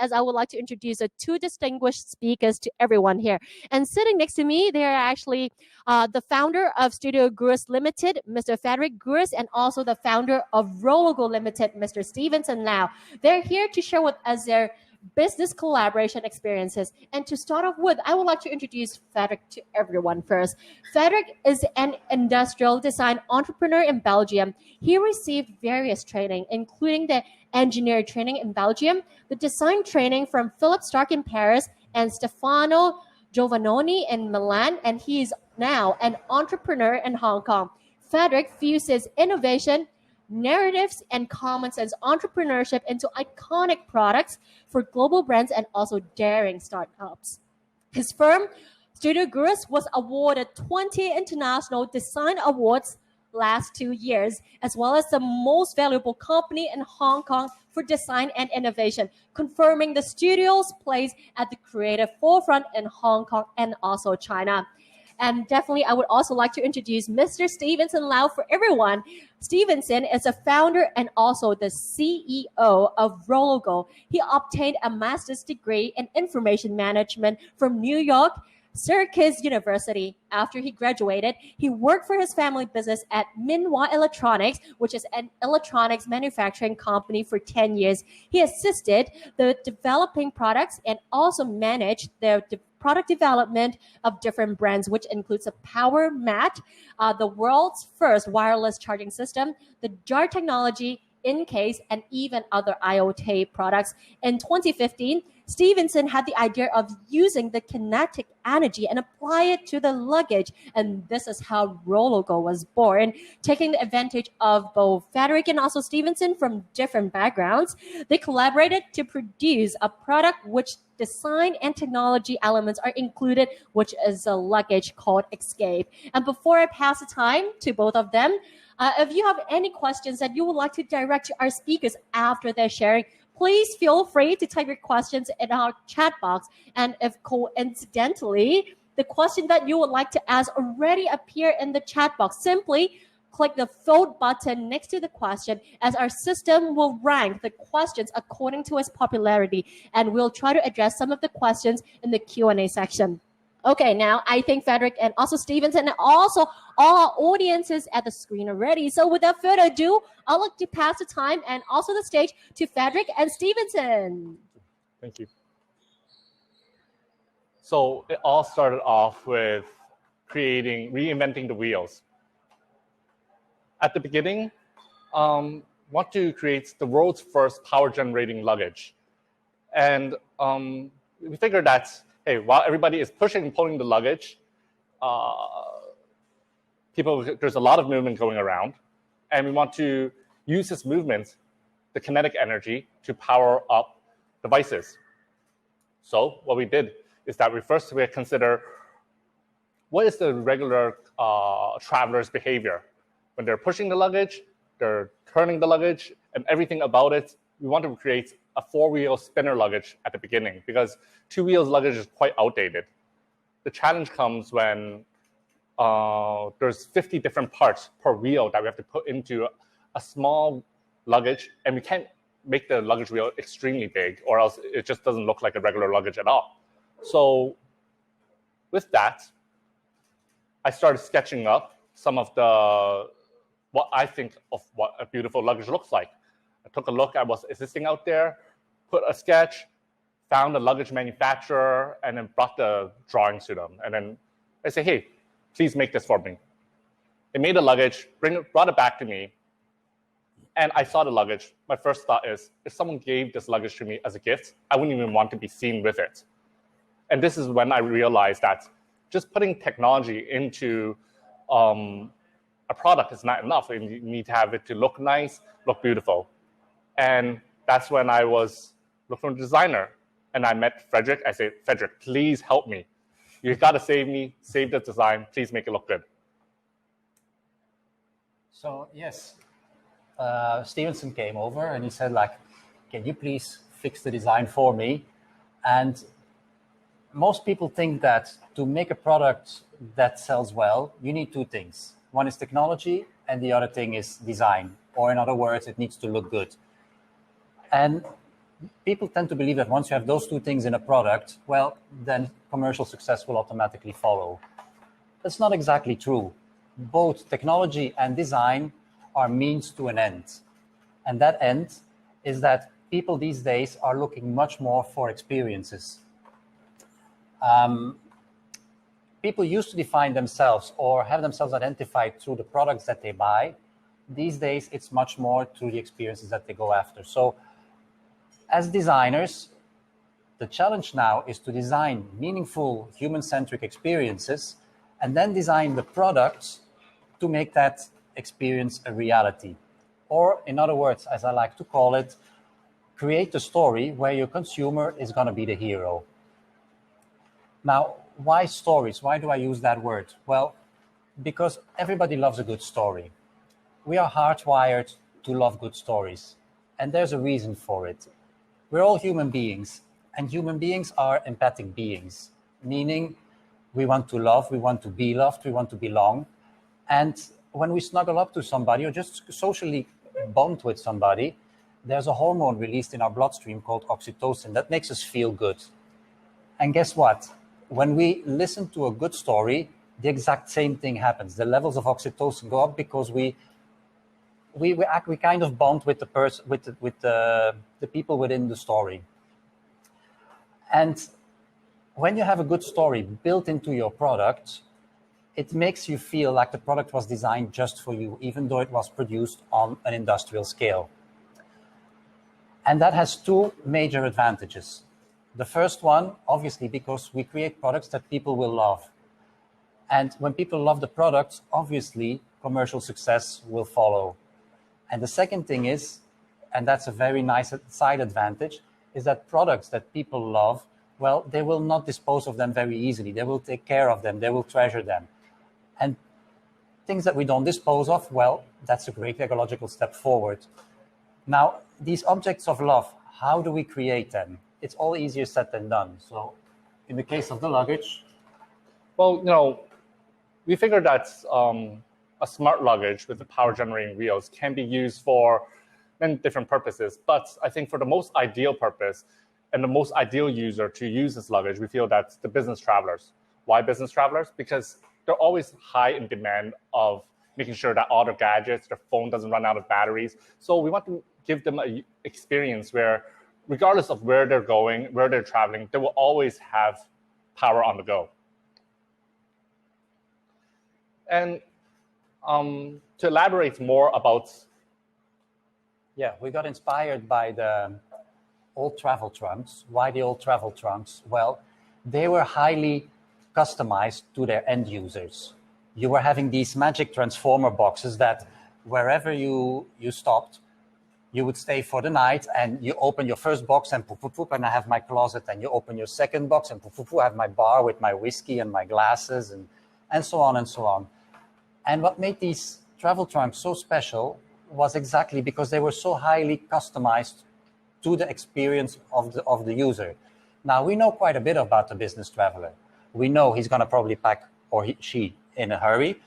as I would like to introduce the two distinguished speakers to everyone here. And sitting next to me, they are actually the founder of Studio Gooris Limited, Mr. Frédéric Gooris, and also the founder of Rollogo Limited, Mr. Stevenson Lau. They're here to share with us their business collaboration experiences. And to start off with, I would like to introduce Frédéric to everyone first. Frédéric is an industrial design entrepreneur in Belgium. He received various training, including the engineering training in Belgium, the design training from Philippe Starck in Paris, and Stefano Giovannoni in Milan, and he is now an entrepreneur in Hong Kong. Frédéric fuses innovation, narratives, and common sense entrepreneurship into iconic products for global brands and also daring startups. His firm, Studio Gooris, was awarded 20 international design awards last 2 years, as well as the most valuable company in Hong Kong for design and innovation, confirming the studio's place at the creative forefront in Hong Kong and also China. And definitely, I would also like to introduce Mr. Stevenson Lau for everyone. Stevenson is a founder and also the CEO of Rollogo. He obtained a master's degree in information management from New York Syracuse University. After he graduated, he worked for his family business at Minhua Electronics, which is an electronics manufacturing company, for 10 years. He assisted the developing products and also managed the product development of different brands, which includes a Power Mat, the world's first wireless charging system, the jar technology, in-case, and even other IoT products. In 2015, Stevenson had the idea of using the kinetic energy and apply it to the luggage. And this is how Rollogo was born, taking the advantage of both Frédéric and also Stevenson from different backgrounds. They collaborated to produce a product which design and technology elements are included, which is a luggage called Escape. And before I pass the time to both of them, if you have any questions that you would like to direct to our speakers after their sharing, please feel free to type your questions in our chat box. And if coincidentally, the question that you would like to ask already appear in the chat box, simply click the vote button next to the question, as our system will rank the questions according to its popularity. And we'll try to address some of the questions in the Q&A section. Okay, now I think Frédéric and also Stevenson and also all our audiences at the screen are ready. So without further ado, I'd like to pass the time and also the stage to Frédéric and Stevenson. Thank you. So it all started off with reinventing the wheels. At the beginning, want to create the world's first power generating luggage. And we figured that, hey, while everybody is pushing and pulling the luggage, there's a lot of movement going around, and we want to use this movement, the kinetic energy, to power up devices. So what we did is that we consider what is the regular traveler's behavior. When they're pushing the luggage, they're turning the luggage, and everything about it. We want to create a 4-wheel spinner luggage at the beginning, because 2-wheels luggage is quite outdated. The challenge comes when there's 50 different parts per wheel that we have to put into a small luggage, and we can't make the luggage wheel extremely big, or else it just doesn't look like a regular luggage at all. So with that, I started sketching up some of what I think of what a beautiful luggage looks like. I took a look at what's existing out there, put a sketch, found a luggage manufacturer, and then brought the drawings to them. And then I say, hey, please make this for me. They made the luggage, brought it back to me, and I saw the luggage. My first thought is, if someone gave this luggage to me as a gift, I wouldn't even want to be seen with it. And this is when I realized that just putting technology into a product is not enough. You need to have it to look nice, look beautiful. And that's when I was looking for a designer. And I met Frédéric. I said, Frédéric, please help me. You got to save me, save the design. Please make it look good. So, yes, Stevenson came over and he said, can you please fix the design for me? And most people think that to make a product that sells well, you need two things. One is technology, and the other thing is design. Or in other words, it needs to look good. And people tend to believe that once you have those two things in a product, well, then commercial success will automatically follow. That's not exactly true. Both technology and design are means to an end. And that end is that people these days are looking much more for experiences. People used to define themselves or have themselves identified through the products that they buy. These days, it's much more through the experiences that they go after. So as designers, the challenge now is to design meaningful human-centric experiences and then design the products to make that experience a reality. Or in other words, as I like to call it, create a story where your consumer is going to be the hero. Now, why stories? Why do I use that word? Well, because everybody loves a good story. We are hardwired to love good stories, and there's a reason for it. We're all human beings, and human beings are empathic beings, meaning we want to love, we want to be loved, we want to belong. And when we snuggle up to somebody or just socially bond with somebody, there's a hormone released in our bloodstream called oxytocin that makes us feel good. And guess what? When we listen to a good story, the exact same thing happens. The levels of oxytocin go up because we kind of bond with the person, with the people within the story. And when you have a good story built into your product, it makes you feel like the product was designed just for you, even though it was produced on an industrial scale. And that has two major advantages. The first one, obviously, because we create products that people will love. And when people love the products, obviously, commercial success will follow. And the second thing is, and that's a very nice side advantage, is that products that people love, well, they will not dispose of them very easily. They will take care of them. They will treasure them. And things that we don't dispose of, well, that's a great ecological step forward. Now, these objects of love, how do we create them? It's all easier said than done. So in the case of the luggage, well, we figured that a smart luggage with the power generating wheels can be used for many different purposes. But I think for the most ideal purpose and the most ideal user to use this luggage, we feel that's the business travelers. Why business travelers? Because they're always high in demand of making sure that all their gadgets, their phone doesn't run out of batteries. So we want to give them an experience where, regardless of where they're going, where they're traveling, they will always have power on the go. And to elaborate more about... Yeah, we got inspired by the old travel trunks. Why the old travel trunks? Well, they were highly customized to their end users. You were having these magic transformer boxes that wherever you stopped, you would stay for the night, and you open your first box and poof, poof, poof, and I have my closet, and you open your second box and poof, poof, poof, I have my bar with my whiskey and my glasses and so on and so on. And what made these travel trunks so special was exactly because they were so highly customized to the experience of the user. Now, we know quite a bit about the business traveler. We know he's going to probably pack, or she, in a hurry,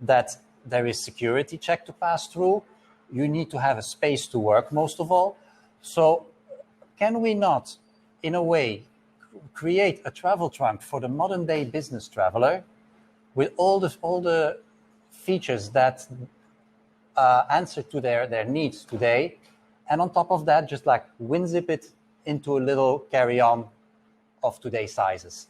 that there is security check to pass through. You need to have a space to work, most of all. So can we not, in a way, create a travel trunk for the modern day business traveler with all the features that answer to their needs today, and on top of that, just like WinZip it into a little carry-on of today's sizes?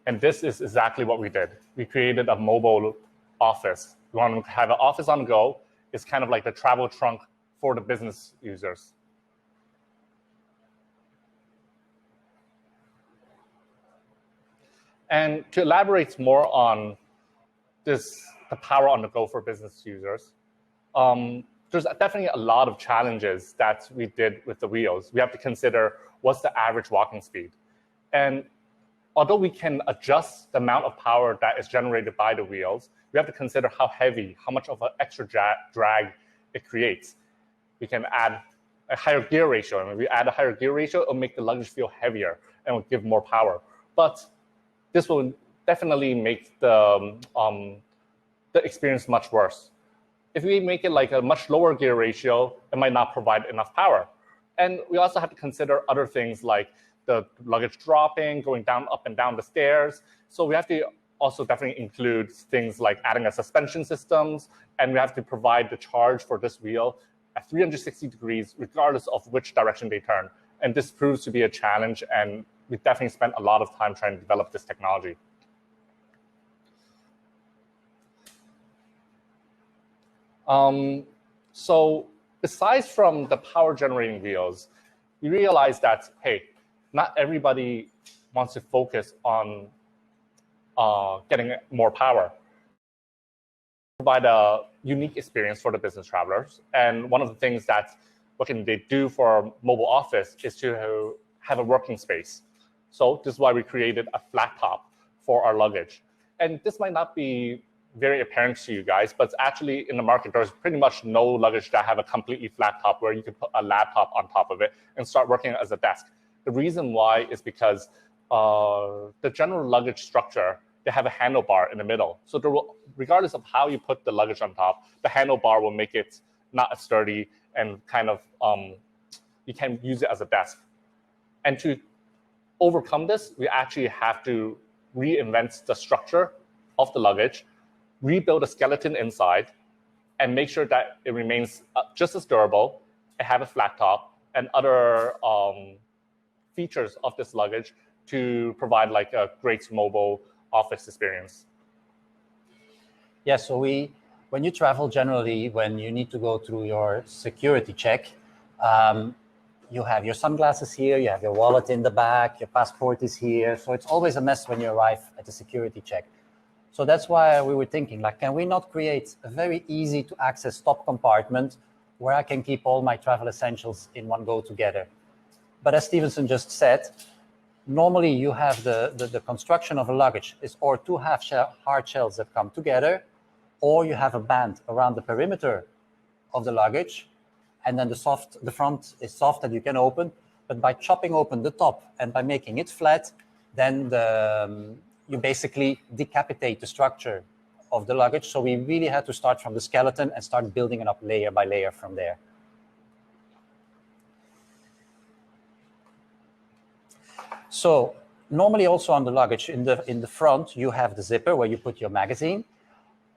And this is exactly what we did. We created a mobile office. We want to have an office on the go. It's kind of like the travel trunk for the business users. And to elaborate more on this, the power on the go for business users, there's definitely a lot of challenges that we did with the wheels. We have to consider what's the average walking speed. And although we can adjust the amount of power that is generated by the wheels, we have to consider how heavy, how much of an extra drag it creates. We can add a higher gear ratio. And when we add a higher gear ratio, it'll make the luggage feel heavier and will give more power. But this will definitely make the experience much worse. If we make it like a much lower gear ratio, it might not provide enough power. And we also have to consider other things like the luggage dropping, going down, up and down the stairs. So we have to also definitely include things like adding a suspension systems, and we have to provide the charge for this wheel at 360 degrees, regardless of which direction they turn. And this proves to be a challenge, and we definitely spent a lot of time trying to develop this technology. So besides from the power generating wheels, we realized that, hey, not everybody wants to focus on getting more power. Provide a unique experience for the business travelers. And one of the things that what can they do for a mobile office is to have a working space. So this is why we created a flat top for our luggage. And this might not be very apparent to you guys, but actually in the market, there's pretty much no luggage that have a completely flat top where you can put a laptop on top of it and start working as a desk. The reason why is because the general luggage structure, they have a handlebar in the middle. So there will, regardless of how you put the luggage on top, the handlebar will make it not as sturdy and kind of, you can use it as a desk. And to overcome this, we actually have to reinvent the structure of the luggage, rebuild a skeleton inside, and make sure that it remains just as durable, and have a flat top, and other features of this luggage to provide like a great mobile office experience. Yeah, so when you travel generally, when you need to go through your security check, you have your sunglasses here, you have your wallet in the back, your passport is here. So it's always a mess when you arrive at the security check. So that's why we were thinking, like, can we not create a very easy to access top compartment where I can keep all my travel essentials in one go together? But as Stevenson just said, normally you have the construction of a luggage is or two hard shells that come together, or you have a band around the perimeter of the luggage, and then the front is soft that you can open. But by chopping open the top and by making it flat, then you basically decapitate the structure of the luggage. So we really had to start from the skeleton and start building it up layer by layer from there. So normally also on the luggage, in the front, you have the zipper where you put your magazine.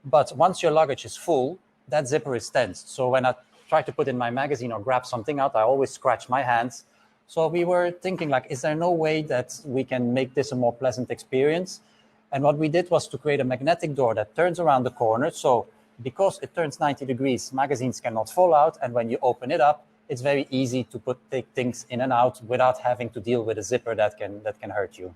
But once your luggage is full, that zipper is tensed. So when I try to put in my magazine or grab something out, I always scratch my hands. So we were thinking, like, is there no way that we can make this a more pleasant experience? And what we did was to create a magnetic door that turns around the corner. So because it turns 90 degrees, magazines cannot fall out. And when you open it up, it's very easy to take things in and out without having to deal with a zipper that can hurt you.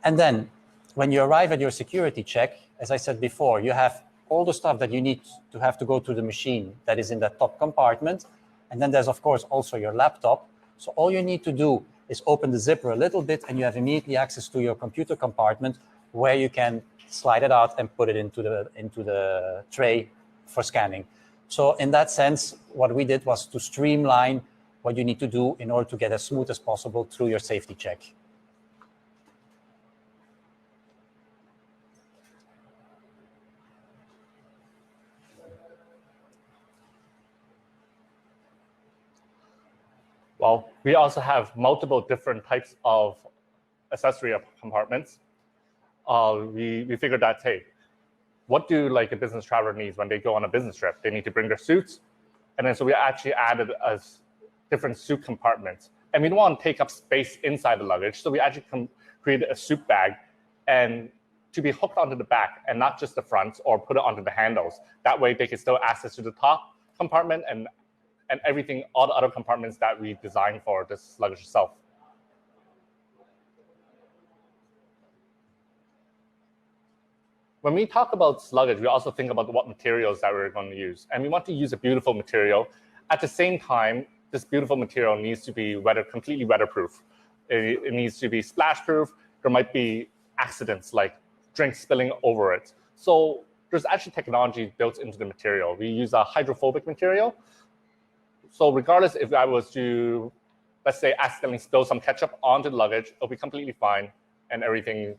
And then when you arrive at your security check, as I said before, you have all the stuff that you need to have to go to the machine that is in that top compartment. And then there's, of course, also your laptop. So all you need to do is open the zipper a little bit, and you have immediately access to your computer compartment where you can slide it out and put it into the tray for scanning. So in that sense, what we did was to streamline what you need to do in order to get as smooth as possible through your safety check. Well, we also have multiple different types of accessory compartments. We figured that, hey, what do like a business traveler needs when they go on a business trip? They need to bring their suits. And then so we actually added different suit compartments. And we don't want to take up space inside the luggage. So we actually created a suit bag and to be hooked onto the back and not just the front or put it onto the handles. That way they can still access to the top compartment and everything, all the other compartments that we designed for this luggage itself. When we talk about luggage, we also think about what materials that we're going to use. And we want to use a beautiful material. At the same time, this beautiful material needs to be completely weatherproof. It needs to be splash-proof. There might be accidents like drinks spilling over it. So there's actually technology built into the material. We use a hydrophobic material. So regardless if I was to, let's say, accidentally spill some ketchup onto the luggage, it'll be completely fine and everything,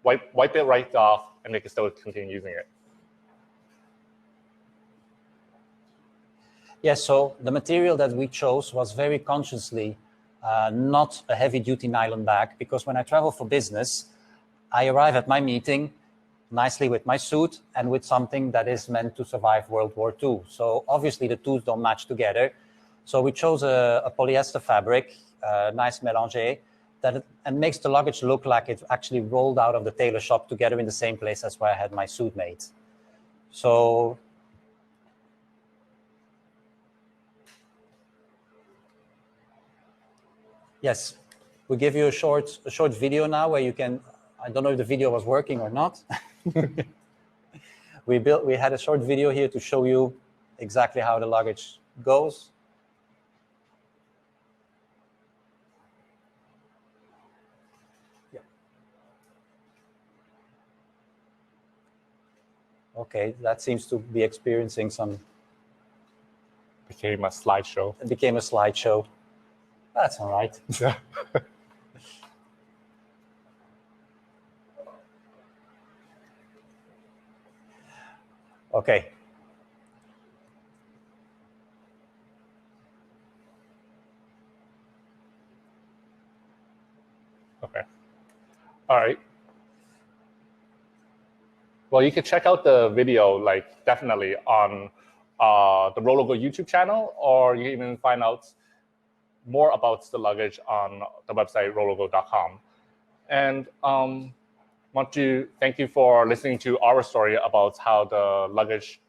wipe it right off and they can still continue using it. Yes, so the material that we chose was very consciously not a heavy-duty nylon bag, because when I travel for business, I arrive at my meeting nicely with my suit and with something that is meant to survive World War II. So obviously the two don't match together. So we chose a polyester fabric, nice mélange, and makes the luggage look like it actually rolled out of the tailor shop together in the same place as where I had my suit made. So yes, we give you a short video now where you can, I don't know if the video was working or not. We had a short video here to show you exactly how the luggage goes. Yeah. Okay, that seems to be experiencing some. Became a slideshow. It became a slideshow. That's all right. Okay. Okay. All right. Well, you can check out the video, like, definitely on the Rollogo YouTube channel, or you can even find out more about the luggage on the website rollogo.com. And want to thank you for listening to our story about how the luggage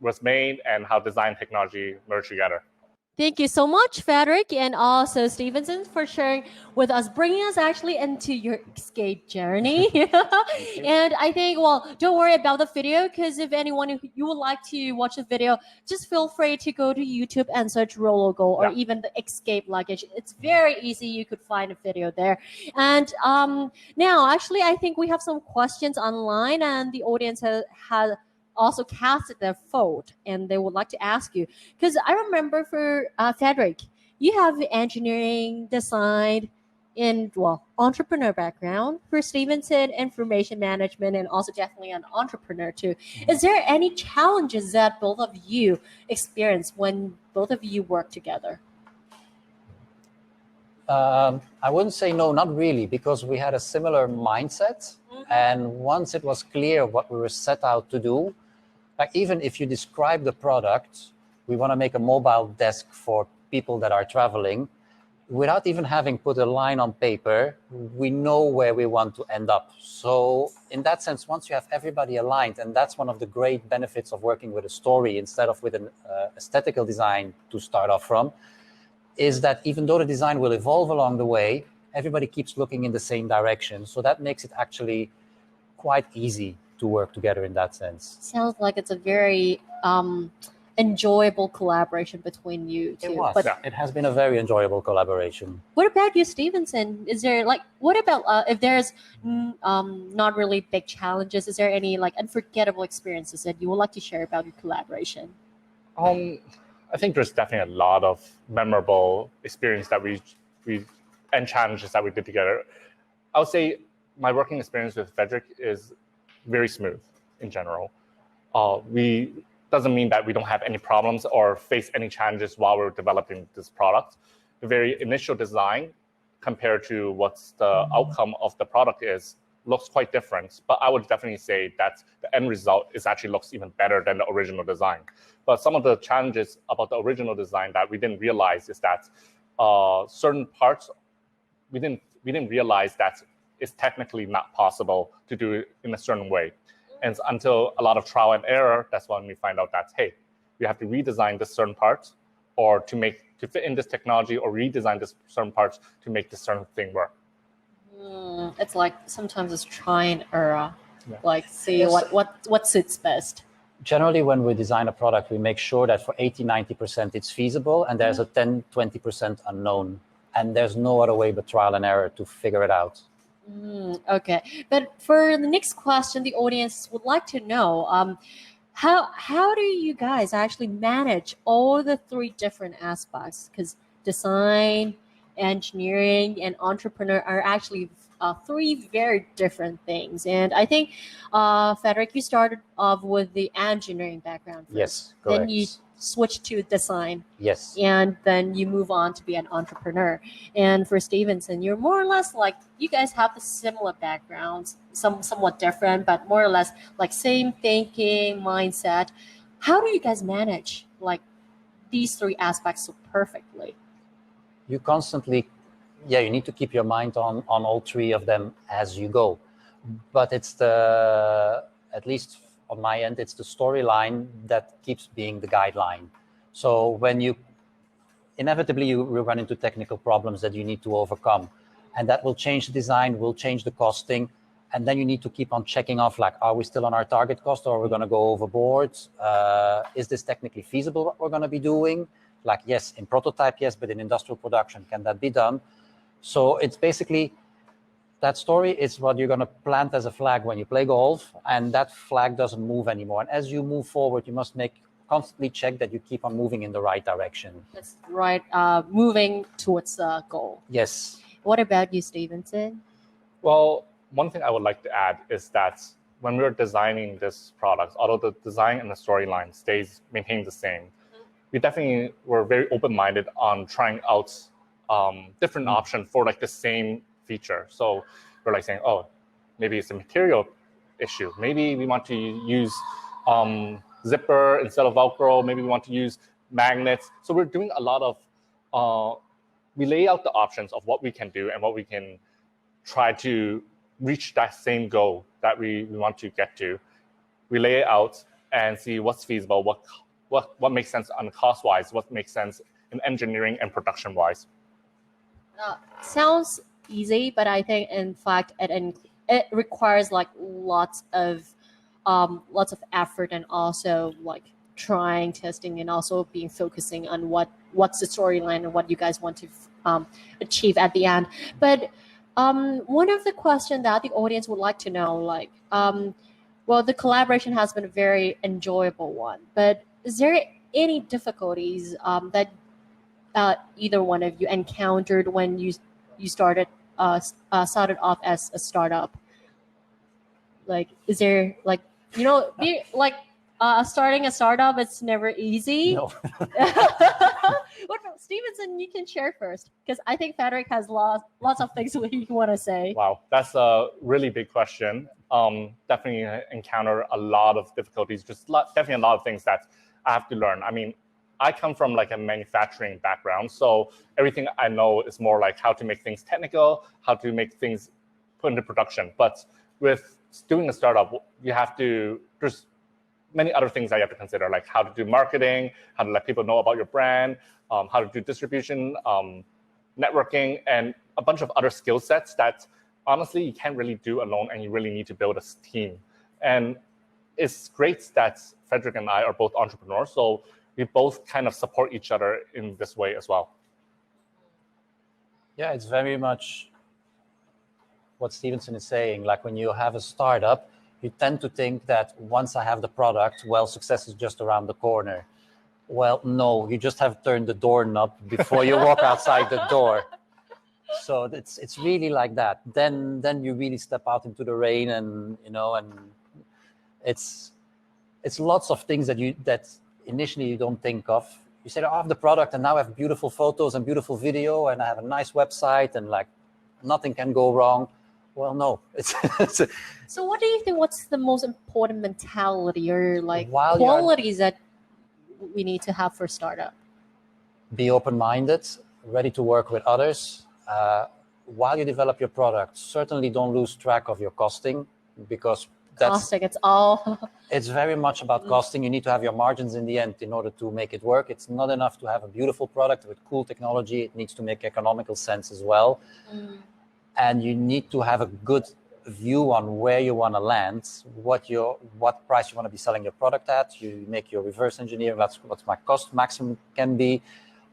was made and how design technology merged together. Thank you so much, Frédéric, and also Stevenson, for sharing with us, bringing us actually into your escape journey. And I think, well, don't worry about the video, because if anyone you would like to watch the video, just feel free to go to YouTube and search Rollogo or even the escape luggage. It's very easy. You could find a video there. And now, actually, I think we have some questions online, and the audience has also casted their vote, and they would like to ask you, because I remember for Frédéric, you have engineering, design, and entrepreneur background. For Stevenson, information management, and also definitely an entrepreneur too. Is there any challenges that both of you experience when both of you work together? I wouldn't say no, not really, because we had a similar mindset. And once it was clear what we were set out to do, like even if you describe the product, we want to make a mobile desk for people that are traveling, without even having put a line on paper, we know where we want to end up. So in that sense, once you have everybody aligned, and that's one of the great benefits of working with a story instead of with an aesthetical design to start off from, is that even though the design will evolve along the way, everybody keeps looking in the same direction. So that makes it actually quite easy to work together in that sense. Sounds like it's a very enjoyable collaboration between you two. It was. But it has been a very enjoyable collaboration. What about you, Stevenson? Is there what about if there's not really big challenges? Is there any unforgettable experiences that you would like to share about your collaboration? I think there's definitely a lot of memorable experience that we and challenges that we did together. I would say my working experience with Frédéric is very smooth in general. Doesn't mean that we don't have any problems or face any challenges while we're developing this product. The very initial design compared to what's the outcome of the product looks quite different. But I would definitely say that the end result actually looks even better than the original design. But some of the challenges about the original design that we didn't realize is that certain parts we didn't realize that it's technically not possible to do it in a certain way. And until a lot of trial and error, that's when we find out that, hey, we have to redesign this certain part, or to fit in this technology, or redesign this certain parts to make this certain thing work. It's like sometimes it's try and error, see what suits best. Generally, when we design a product, we make sure that for 80-90% it's feasible, and there's a 10-20% unknown, and there's no other way but trial and error to figure it out. Okay, but for the next question, the audience would like to know how do you guys actually manage all the three different aspects? Because design, engineering, and entrepreneur are actually three very different things. And I think, Frédéric, you started off with the engineering background first. Yes, correct. Then you switch to design. Yes. And then you move on to be an entrepreneur. And for Stevenson, you're more or less like, you guys have the similar backgrounds, somewhat different, but more or less like same thinking, mindset. How do you guys manage like these three aspects so perfectly? You constantly, you need to keep your mind on all three of them as you go. But it's at least on my end, it's the storyline that keeps being the guideline. So when you inevitably run into technical problems that you need to overcome, and that will change the design, will change the costing, and then you need to keep on checking off, like, are we still on our target cost, or are we going to go overboard? Is this technically feasible, what we're going to be doing? Like, yes, in prototype, yes, but in industrial production, can that be done? So it's basically, that story is what you're going to plant as a flag when you play golf, and that flag doesn't move anymore. And as you move forward, you must constantly check that you keep on moving in the right direction. That's right, moving towards the goal. Yes. What about you, Stevenson? Well, one thing I would like to add is that when we're designing this product, although the design and the storyline maintains the same, we definitely were very open-minded on trying out different options for like the same feature. So we're like saying, oh, maybe it's a material issue. Maybe we want to use zipper instead of Velcro. Maybe we want to use magnets. So we're doing a lot of, we lay out the options of what we can do and what we can try to reach that same goal that we want to get to. We lay it out and see what's feasible, what makes sense on cost-wise, what makes sense in engineering and production-wise. Sounds easy, but I think in fact it requires like lots of effort, and also like trying, testing, and also being focusing on what's the storyline and what you guys want to achieve at the end. But one of the questions that the audience would like to know, like, well, the collaboration has been a very enjoyable one, but is there any difficulties that either one of you encountered when you started off as a startup? Like, is there like, starting a startup, it's never easy. No. What about Stevenson? You can share first, because I think Frédéric has lots of things he want to say. Wow, that's a really big question. Definitely encounter a lot of difficulties, definitely a lot of things that I have to learn. I mean, I come from like a manufacturing background, so everything I know is more like how to make things technical, how to make things put into production. But with doing a startup, there's many other things that you have to consider, like how to do marketing, how to let people know about your brand, how to do distribution, networking, and a bunch of other skill sets that honestly you can't really do alone, and you really need to build a team. And it's great that Frédéric and I are both entrepreneurs, so we both kind of support each other in this way as well. Yeah, it's very much what Stevenson is saying. Like, when you have a startup, you tend to think that once I have the product, well, success is just around the corner. Well, no, you just have turned the doorknob before you walk outside the door. So it's really like that. Then you really step out into the rain, and it's lots of things that initially you don't think of. You say, I have the product, and now I have beautiful photos and beautiful video, and I have a nice website, and like nothing can go wrong. Well, no. So what do you think, what's the most important mentality or like qualities that we need to have for startup? Be open-minded, ready to work with others. While you develop your product, certainly don't lose track of your costing, because it's very much about costing. You need to have your margins in the end in order to make it work. It's not enough to have a beautiful product with cool technology. It needs to make economical sense as well. And you need to have a good view on where you want to land, what price you want to be selling your product at. You make your reverse engineering. That's what my cost maximum can be.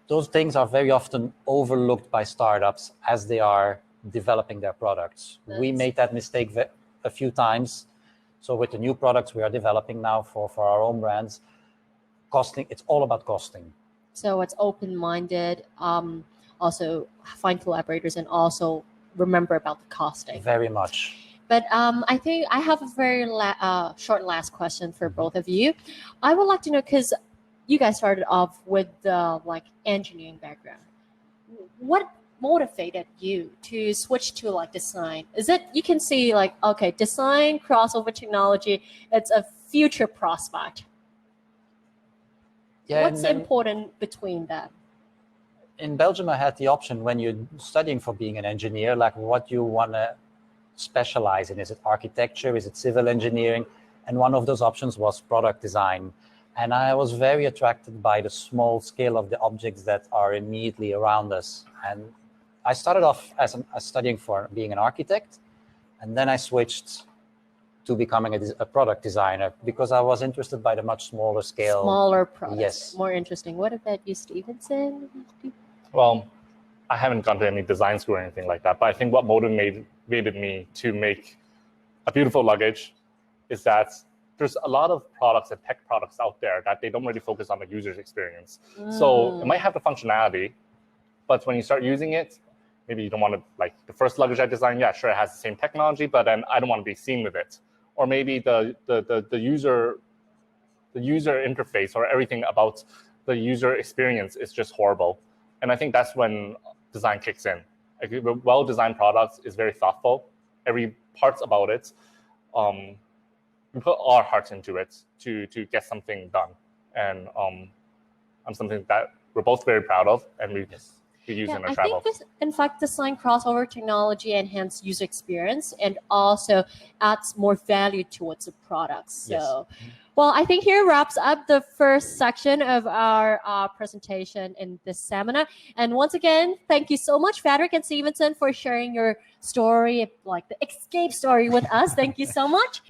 Those things are very often overlooked by startups as they are developing their products. We made that mistake a few times. So with the new products we are developing now for our own brands, costing, it's all about costing. So it's open-minded, also find collaborators, and also remember about the costing. Very much. But I think I have a very short last question for both of you. I would like to know, because you guys started off with the like engineering background. What motivated you to switch to like design? Is it, you can see like, okay, design, crossover technology, it's a future prospect. Yeah, What's important between that? In Belgium, I had the option when you're studying for being an engineer, like what you want to specialize in. Is it architecture? Is it civil engineering? And one of those options was product design. And I was very attracted by the small scale of the objects that are immediately around us. And I started off as studying for being an architect, and then I switched to becoming a product designer because I was interested by the much smaller scale. Smaller products. Yes. More interesting. What about you, Stevenson? Well, I haven't gone to any design school or anything like that, but I think what motivated me to make a beautiful luggage is that there's a lot of products and tech products out there that they don't really focus on the user's experience. So it might have the functionality, but when you start using it, maybe you don't want to, like the first luggage I designed, yeah, sure, it has the same technology, but then I don't want to be seen with it. Or maybe the user interface or everything about the user experience is just horrible. And I think that's when design kicks in. Like, a well-designed product is very thoughtful. Every part about it, we put our hearts into it to get something done. And I'm something that we're both very proud of, and we use in our travel. I think this, in fact, design crossover technology enhance user experience and also adds more value towards the product. So, well, I think here wraps up the first section of our presentation in this seminar. And once again, thank you so much, Frédéric and Stevenson, for sharing your story, like the escape story with us. Thank you so much.